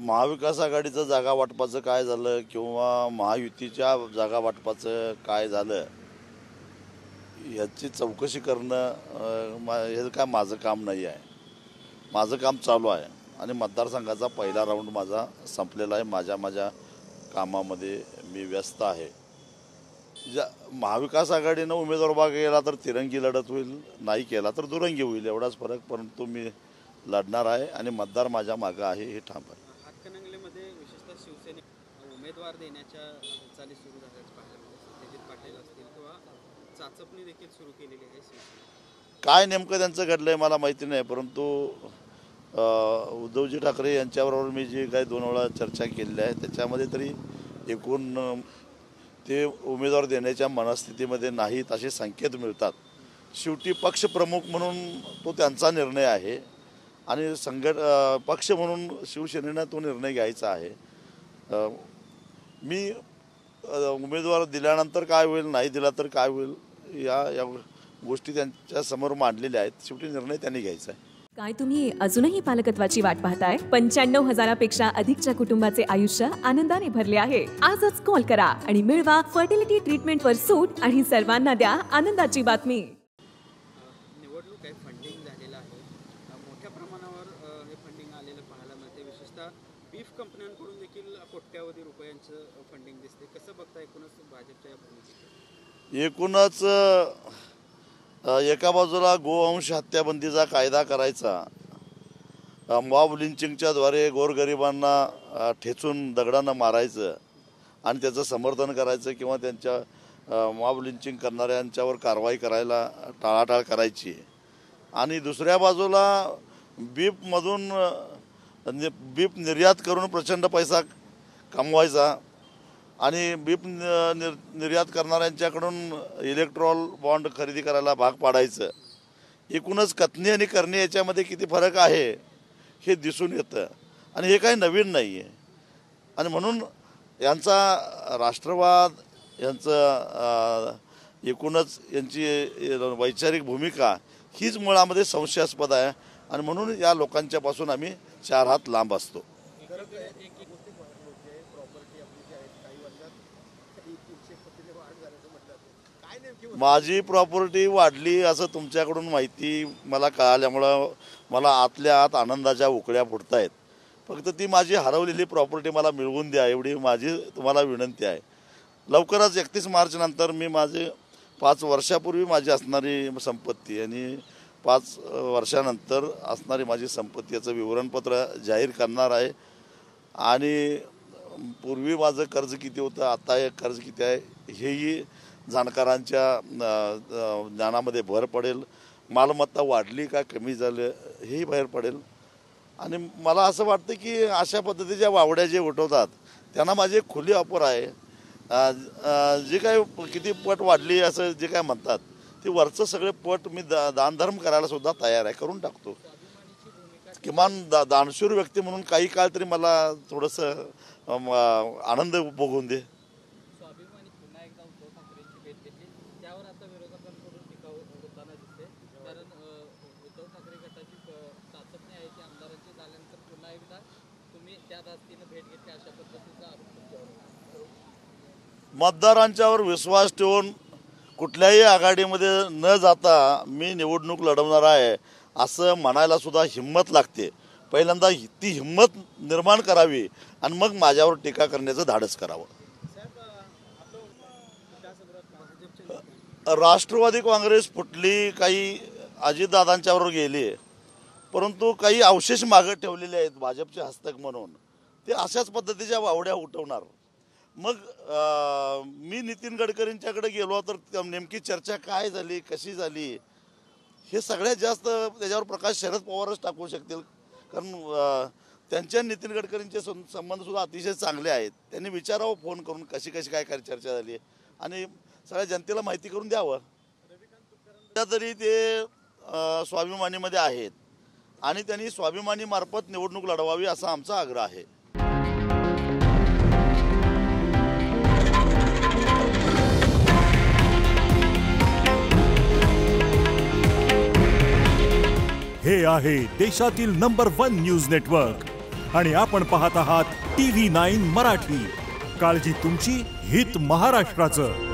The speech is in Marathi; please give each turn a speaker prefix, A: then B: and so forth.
A: महाविकास आघाडीचं जागा वाटपाचं काय झालं किंवा महायुतीच्या जागा वाटपाचं काय झालं याची चौकशी करणं हे काय माझं काम नाही आहे. माझं काम चालू आहे आणि मतदारसंघाचा पहिला राऊंड माझा संपलेला आहे. माझ्या कामामध्ये मी व्यस्त आहे. महाविकास आघाडीनं उमेदवार उभा केला तर तिरंगी लढत होईल, नाही केला तर दुरंगी होईल, एवढाच फरक. परंतु मी लढणार आहे आणि मतदार माझ्या मागं आहे हे ठाम आहे.
B: हातकणंगलेमध्ये विशेषतः शिवसेने उमेदवार देण्याच्या हालचाली सुरू झाल्याचं पाहायला मिळतं. तेजत पाटील असतील किंवा चाचपणी देखील सुरू केलेली आहे शिवसेने.
A: काय नेमकं त्यांचं घडलंय मला माहिती नाही, परंतु उद्धवजी ठाकरे यांच्याबरोबर मी जी काही 2 वेळा चर्चा केलेली आहे त्याच्यामध्ये तरी एकूण ते उमेदवार देण्याच्या मनस्थितीमध्ये नाहीत असे संकेत मिळतात. शेवटी पक्षप्रमुख म्हणून तो त्यांचा निर्णय आहे आणि पक्ष म्हणून शिवसेनेनं तो निर्णय घ्यायचा आहे. मी उमेदवार दिल्यानंतर काय होईल, नाही दिला तर काय होईल, या गोष्टी त्यांच्या समोर मांडलेल्या आहेत. शेवटी निर्णय त्यांनी घ्यायचा आहे.
C: काय तुम्ही अजूनही पालकत्वाची वाट पाहताय? 95,000पेक्षा अधिकच्या कुटुंबाचे आयुष्य आनंदाने भरले आहे. आजच कॉल करा आणि मिळवा फर्टिलिटी ट्रीटमेंटवर सूट आणि सर्वांना द्या आनंदाची बातमी.
B: निवडणूक आहे, फंडिंग झालेलं आहे. मोठ्या प्रमाणावर हे फंडिंग आलेलं पाहायला मिळते. विशेषतः बीफ कंपन्यांकडून देखील कोट्यावधी रुपयांचं फंडिंग दिसते. कसं बघता एकूणच भाजपच्या या भूमिकेत?
A: एकूणच एका बाजूला गोवंश हत्याबंदीचा कायदा करायचा, मॉब लिंचिंगच्या द्वारे गोरगरिबांना ठेचून दगडानं मारायचं आणि त्याचं समर्थन करायचं किंवा त्यांच्या मॉब लिंचिंग करणाऱ्यांच्यावर कारवाई करायला टाळाटाळ करायची. आणि दुसऱ्या बाजूला बीफमधून बीफ निर्यात करून प्रचंड पैसा कमवायचा आणि बीफ निर्यात करणाऱ्यांच्याकडून इलेक्ट्रॉल बॉन्ड खरेदी करायला भाग पाडायचं. एकूणच कथनी आणि करणी याच्यामध्ये किती फरक आहे हे दिसून येतं आणि हे काही नवीन नाही आहे. आणि म्हणून यांचा राष्ट्रवाद, यांचं एकूणच यांची वैचारिक भूमिका हीच मुळामध्ये संशयास्पद आहे आणि म्हणून या लोकांच्यापासून आम्ही 4 हात लांब असतो. माझी प्रॉपर्टी वाढली असं तुमच्याकडून माहिती मला कळाल्यामुळं मला आतल्या आत आनंदाच्या उकळ्या फुटत आहेत. फक्त ती माझी हरवलेली प्रॉपर्टी मला मिळवून द्या एवढी माझी तुम्हाला विनंती आहे. लवकरच 31 मार्च नंतर मी 5 वर्षापूर्वी माझी असणारी संपत्ती आणि 5 वर्षानंतर असणारी माझी संपत्ती याचं विवरणपत्र जाहीर करणार आहे. आणि पूर्वी माझं कर्ज किती होतं, आता हे कर्ज किती आहे हेही जाणकारांच्या ज्ञानामध्ये भर पडेल. मालमत्ता वाढली का कमी झालं हेही बाहेर पडेल. आणि मला असं वाटतं की अशा पद्धतीच्या वावड्या जे उठवतात त्यांना माझी खुली ऑफर आहे. जे काय किती पट वाढली असं जे काय म्हणतात ते वरचं सगळे पट मी दानधर्म करायला सुद्धा तयार आहे, करून टाकतो. किमान दानशूर व्यक्ती म्हणून काही काळ तरी मला थोडंसं आनंद भोगून दे. मतदारांच्यावर विश्वास ठेवून कुठल्याही आघाडीमध्ये न जाता मी निवडणूक लढवणार आहे असं म्हणायला सुद्धा हिंमत लागते. पहिल्यांदा ती हिंमत निर्माण करावी आणि मग माझ्यावर टीका करण्याचं धाडस करावं. राष्ट्रवादी काँग्रेस फुटली, काही अजितदादांच्यावर गेली, परंतु काही अवशेष मागे ठेवलेले आहेत भाजपचे हस्तक म्हणून. ते अशाच पद्धतीच्या वावड्या उठवणार. मग मी नितीन गडकरींच्याकडे गेलो तर नेमकी चर्चा काय झाली, कशी झाली हे सगळ्यात जास्त त्याच्यावर प्रकाश शरद पवारच टाकू शकतील. कारण त्यांच्या नितीन गडकरींचे संबंधसुद्धा अतिशय चांगले आहेत. त्यांनी विचारावं फोन करून कशी काय चर्चा झाली आणि सगळ्या जनतेला माहिती करून द्यावं. तरी ते स्वाभिमानीमध्ये आहेत आणि त्यांनी स्वाभिमानीमार्फत निवडणूक लढवावी असा आमचा आग्रह आहे.
D: हे आहे देशातील नंबर 1 न्यूज नेटवर्क आणि आपण पाहत आहात TV9 मराठी. काळजी तुमची, हित महाराष्ट्राचं.